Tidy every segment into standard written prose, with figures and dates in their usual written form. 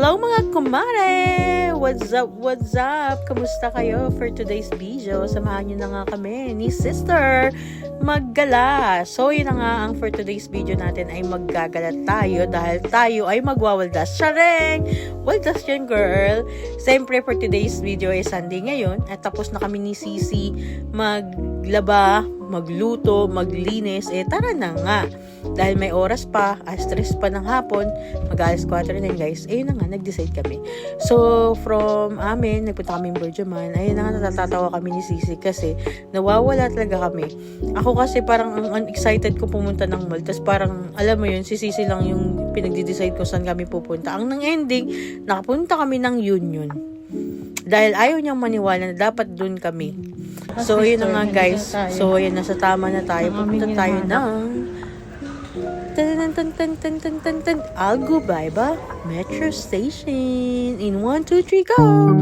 Hello mga kumare! What's up? What's up? Kamusta kayo for today's video? Samahan nyo na nga kami ni Sister maggala. So yun na nga ang for today's video natin ay maggagala tayo dahil tayo ay magwawaldas. Syareng! Waldas yan girl! Siyempre for today's video ay Sunday ngayon at tapos na kami ni Sisi maglaba, magluto, maglinis. Tara na nga! Dahil may oras pa, stress pa ng hapon, mag-alas 4 na guys. Ayun na nga, nag-decide kami. So, from amin, nagpunta kami Burjuman. Ayun na nga, natatawa kami ni Sisi kasi nawawala talaga kami. Ako kasi parang excited ko pumunta ng mall. Tapos parang, alam mo yun, si Sisi lang yung pinag-decide ko saan kami pupunta. Ang nang ending, nakapunta kami ng Union. Dahil ayaw niyang maniwala na dapat dun kami. So, ayun na nga guys. So, ayun, nasa tama na tayo. Pupunta tayo ng Algubayba Metro Station in 1, 2, 3, go!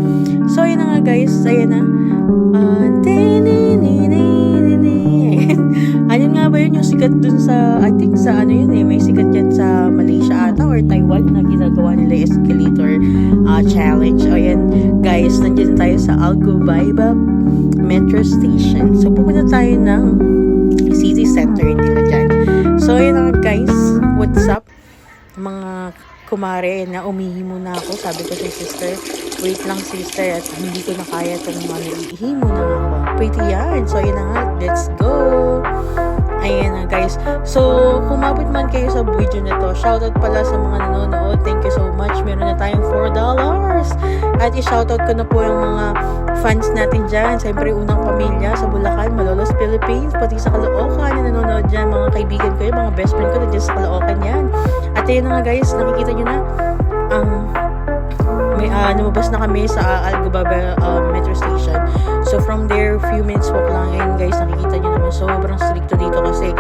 So, yun na nga guys, ayan na. Ayun nga ba yun yung sikat dun sa, I think sa ano yun may sikat yan sa Malaysia ata or Taiwan na ginagawa nila escalator challenge. O yan guys, nandiyan tayo sa Algubayba Metro Station. So, pupunta tayo ng city center nila dyan. So, yun na guys, what's up? Mga kumare na umihi muna ako. Sabi ko sa sister, wait lang sister at hindi ko na kaya itong ihi muna ako. Pretty yan. So, yun na nga, let's go! Ayan na guys. So, kung mabot man kayo sa video na to, shoutout pala sa mga nanonood. Thank you so much. Meron na tayong $4. At i-shoutout ko na po yung mga fans natin dyan. Siyempre, unang pamilya sa Bulacan, Malolos, Philippines, pati sa Caloocan na nanonood dyan. Mga kaibigan ko yun, mga best friend ko na dyan sa Caloocan yan. At ayun na nga guys, nakikita nyo na lumabas na kami sa Algubayba Metro Station. So from there, few minutes walk lang. Ayun guys, nakikita nyo naman sobrang stricto dito kasi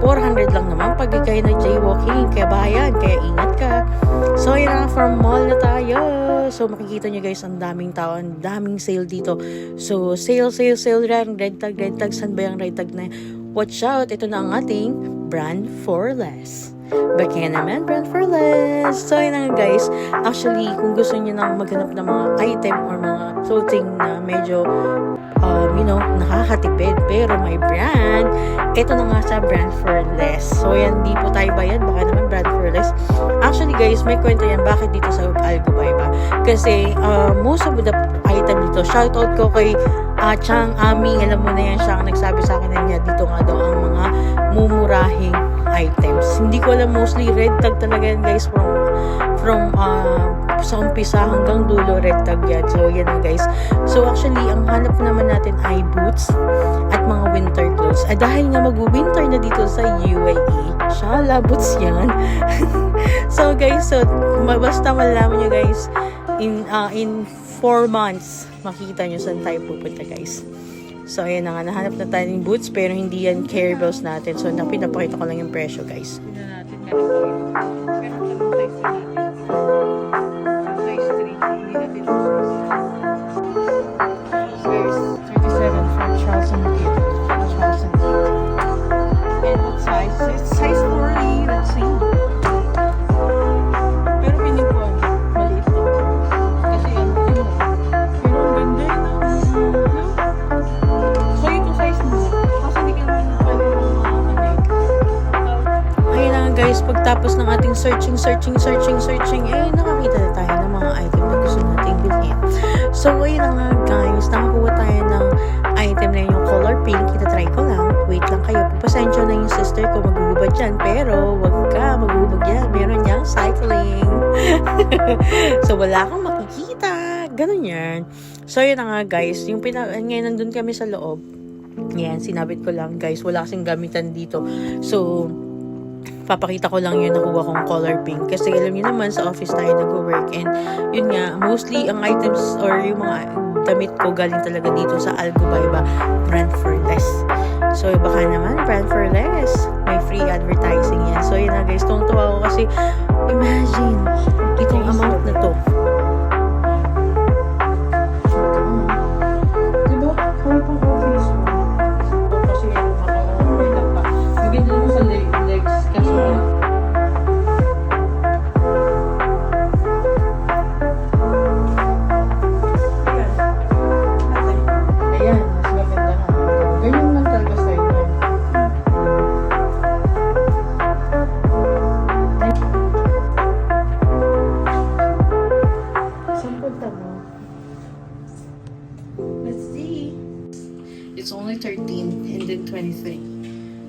400 lang naman pag kayo nag-jaywalking. Kaya bayan, kaya ingat ka. So ayun na, from mall na tayo. So makikita nyo guys, ang daming tao, ang daming sale dito. So sale lang, red tag. Saan ba yung red tag na? Watch out, ito na ang ating brand for less. Bakit naman, brand for less. So, yun nga guys. Actually, kung gusto niyo nang maghanap ng mga item or mga clothing na medyo, nakakatipid, pero may brand, ito na nga sa brand for less. So, yan, di po tayo bayad. Baka naman brand for less. Actually, guys, may kwento yan. Bakit dito sa Algubayba? Kasi, most of the item dito, shoutout ko kay Chang Ami. Alam mo na yan, siya ang nagsabi sa akin na niya dito nga daw ang mga mumurahing items. Hindi ko alam, mostly red tag talaga yan guys, from sa umpisa hanggang dulo red tag yan. So yan na guys. So actually ang hanap naman natin ay boots at mga winter clothes. Dahil nga mag-winter na dito sa UAE, shala boots yan. So guys, so basta malaman nyo guys, in 4 months makikita nyo saan tayo pupunta guys. So, ayan na nga. Nahanap na tayo ng boots pero hindi yan carry bells natin. So, pinapakita ko lang yung presyo, guys. Tignan natin. Meron tanong size natin. Size 3. Hindi natin size 37 for Charles and Kate. And what size? It's size 40. Let's see. Pero pinig ko, maliit to. Kasi ano, pero ang ganda yun. Guys, pagtapos ng ating searching, nakakita na tayo ng mga item na gusto nating bilhin. So, ayun na nga guys, nakakuha tayo ng item na yung color pink. Itatry ko lang. Wait lang kayo. Pasensya na yung sister ko, maghubad yan. Pero, wag ka maghubad yan. Meron niyang cycling. So, wala kang makikita. Ganun yan. So, ayun na nga guys. Ngayon nandun kami sa loob. Yan, sinabit ko lang guys. Wala kasing gamitan dito. So, papakita ko lang yun nakuha kong color pink kasi alam niyo naman sa office tayo nag-work and yun nga mostly ang items or yung mga damit ko galing talaga dito sa Algubayba brand for less. So baka naman brand for less may free advertising yan. So yun na guys, tuwang-tuwa ako kasi imagine itong amount na to. Diba? Kaya pang office kasi makaka-order pa. Maganda naman sa legs kasi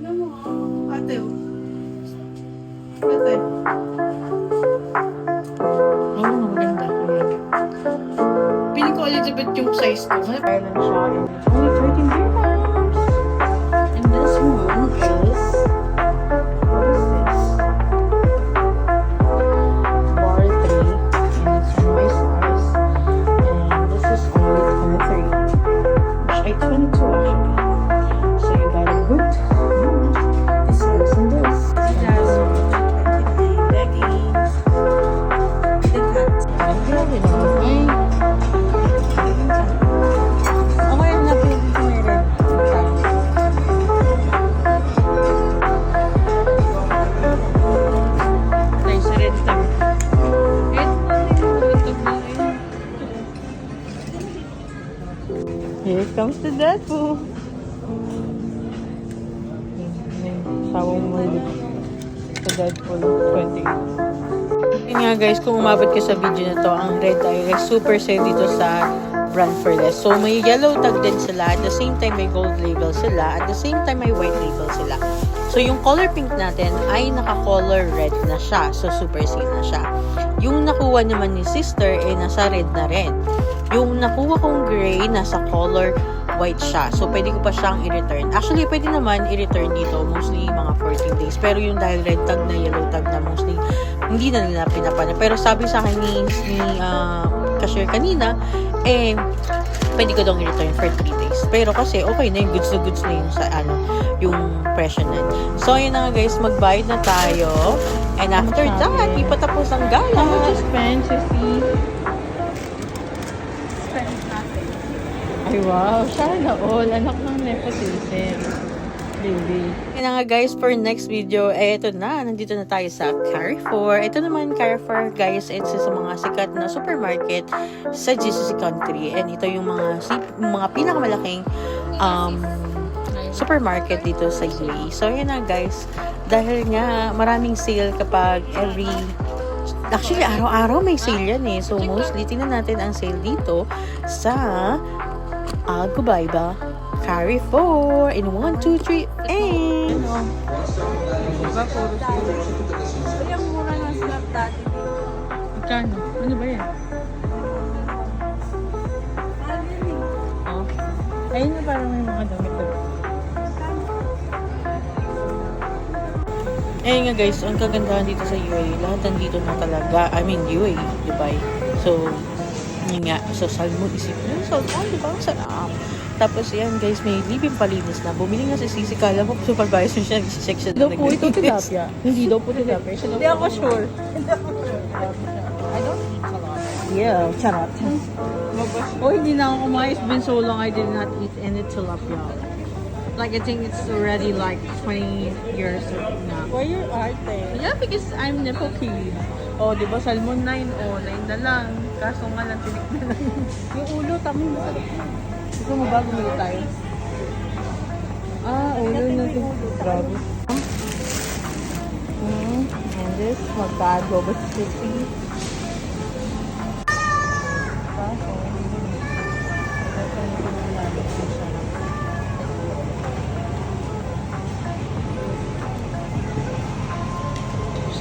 Tignan mo ate. Ate. Oo, maganda. Pili ko Elizabeth yung size ko. Kaya lang siya. And it's only 13 dirhams. And this one is... What is this? Bar 3. And it's my size. And this is only 23. Which I 22 actually. So you got a good this size and this. Leggings. Ay, grabe naman. Ay. Okay na po dito may red. Tayo sa red tag. Here comes the Deadpool. Sawang mahilig sa Deadpool 28. Yun nga guys, kung umabot ka sa video na to, ang red ay super sale dito sa brand for less. So may yellow tag din sila, at the same time may gold label sila, at the same time may white label sila. So yung color pink natin ay naka-color red na siya. So super sale na siya. Yung nakuha naman ni sister ay nasa red na rin. Yung nakuha kong gray, nasa color white siya. So, pwede ko pa siyang i-return. Actually, pwede naman i-return dito. Mostly, mga 14 days. Pero yung dahil red tag na, yellow tag na, mostly, hindi na nila pinapana. Pero sabi sa akin ni cashier kanina, pwede ko daw i-return for 3 days. Pero kasi, okay na yung goods na yung sa, yung presyo na. So, yun na nga guys, magbayad na tayo. And after that, di pa tapos ang gala. How much you spend, Sissy? Ay, wow. Sana all. Anak ng nepotism. Baby. Kaya nga guys, for next video, ito na. Nandito na tayo sa Carrefour. Ito naman, Carrefour, guys, it's sa mga sikat na supermarket sa GCC country. And ito yung mga pinakamalaking supermarket dito sa UAE. So, yun na guys. Dahil nga, maraming sale kapag actually, araw-araw may sale yan eh. So, mostly, tingnan natin ang sale dito sa Al Gubaiba Carrefour in 1, 2, 3, and Diba, puro sila. Ay, ang mura ng snap dati. magkano? Ano ba yan? Oh. Ayun na parang may mga damit doon. Ayun nga guys, ang kagandahan dito sa UAE, lahat nandito na talaga. I mean, UAE, Dubai. So, yun nga, so salmon, isip nyo, salmon, di ba? Ang sarap. Tapos yan guys, may libing palinis na. Bumili nga si Sisi, kala mo supervisor siya, nag-check siya. Daw po ito tilapia. Hindi daw po tilapia. Hindi ako sure. I don't eat a lot. Yeah, charot. Oh, hindi na ako kumain. It's been so long I did not eat any tilapia. Like, I think it's already like 20 years now. Why your arte? Yeah, because I'm Nepo kid. Oh, di ba, salmon 9. Oh, 9 na lang. Kaso nga lang, tinik na lang. Yung ulo, tami masarap. Gusto mo ba bumili tayo? Ulo na ito. Grabe. And this, magkano ba si Sisi?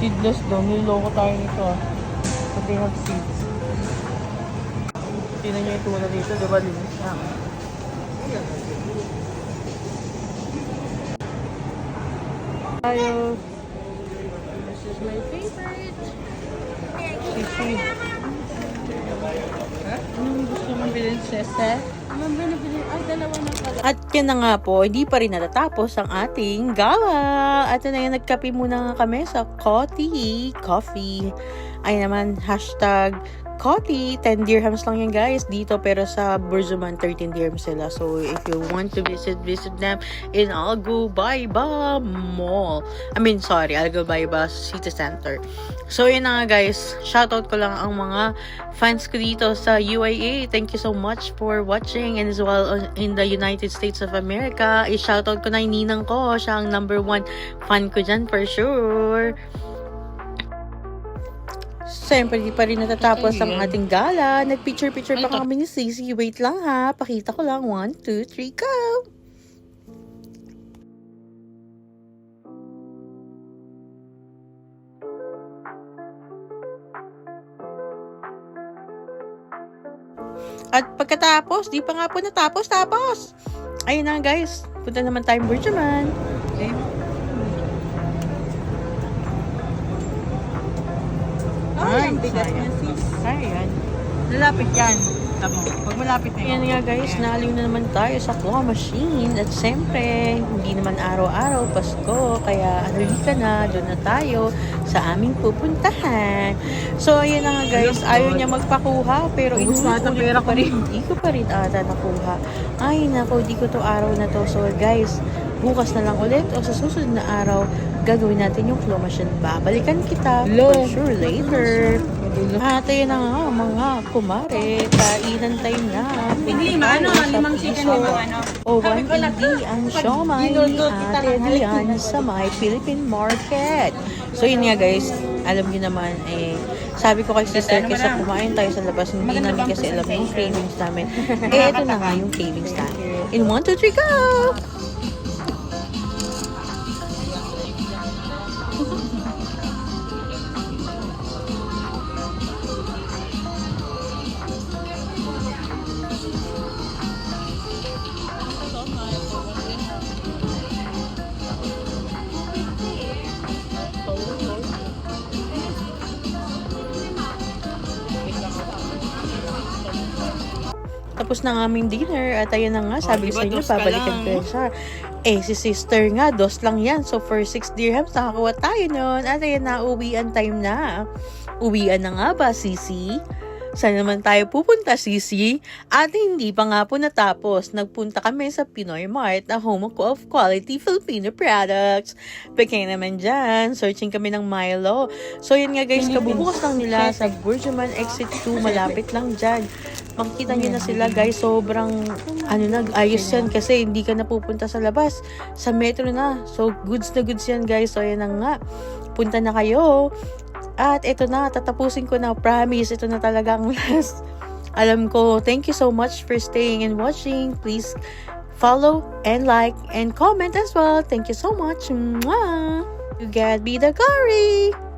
Seedless daw. Niloloko tayo nito ah. But they have seeds. Tingnan nyo yung tuna dito. Diba linis na? Tayo. This is my favorite. Sisi. Anong gusto mong bilhin, Sese? Ay, dalawa na pala. At yan na nga po, hindi pa rin natatapos ang ating gala. At na yan, nagkape muna nga kami sa Coffee. Ay naman, hashtag Coffee. 10 dirhams lang yan guys dito. Pero sa Burjuman, 13 dirhams sila. So, if you want to visit them in Al Gubaiba Mall. Al Gubaiba City Center. So, yun na nga guys. Shoutout ko lang ang mga fans ko dito sa UAE. Thank you so much for watching. And as well in the United States of America. I-shoutout ko na yung ninang ko. Siya ang number 1 fan ko dyan for sure. Siyempre, di pa rin natatapos ang ating gala. Nag-picture-picture pa kami ni Sisi. Wait lang ha. Pakita ko lang. 1, 2, 3, go! At pagkatapos, di pa nga po natapos. Ayun na guys, punta naman tayong Burjuman. Okay. Ay, ang bigat niya, sis. Ayan. Lalapit yan. Tama. Pag malapit na Ayan nga guys, naaliw na naman tayo sa claw machine. At siyempre, hindi naman araw-araw Pasko. Kaya halika na, doon na tayo sa aming pupuntahan. So, ayan na nga guys, ayaw niya magpakuha. Pero Ubus na ata pera ko rin. Hindi ko pa rin ata nakuha. Ay nako, di ko to araw na to. So guys, bukas na lang ulit o sa susunod na araw, gagawin natin yung claw machine. Babalikan kita for sure later. At ayun na nga mga kumare, kainan time na. Limang chicken, O 180 ang siomay ni Ate Rian sa may Philippine Market. So yun nga guys, alam niyo naman sabi ko kay sister kaysa kumain tayo sa labas, hindi namin kasi alam yung cravings namin. Ito na nga yung cravings namin. In 1, 2, 3, go! Tapos na ng aming dinner at ayun na nga, sabi diba, sa inyo, dos ka babalikan lang. ko siya. Si sister nga, 2 lang yan. So, for 6 dirhams, nakakuha tayo nun. At ayun na, uwian time na. Uwian na nga ba, Sisi? Saan naman tayo pupunta, Sisi? At hindi pa nga po natapos. Nagpunta kami sa Pinoy Mart na home of quality Filipino products. Pagkaya naman dyan, searching kami ng Milo. So, yun nga guys, kabubukas lang nila sa Burjuman Exit 2. Malapit lang dyan. Makikita nyo na sila guys, sobrang ayos yan kasi hindi ka napupunta sa labas, sa metro na. So goods na goods yan guys. So ayan na nga, punta na kayo. At ito na, tatapusin ko na, promise, ito na talaga ang last. Alam ko, thank you so much for staying and watching. Please follow and like and comment as well. Thank you so much. Mwah! You get be the glory.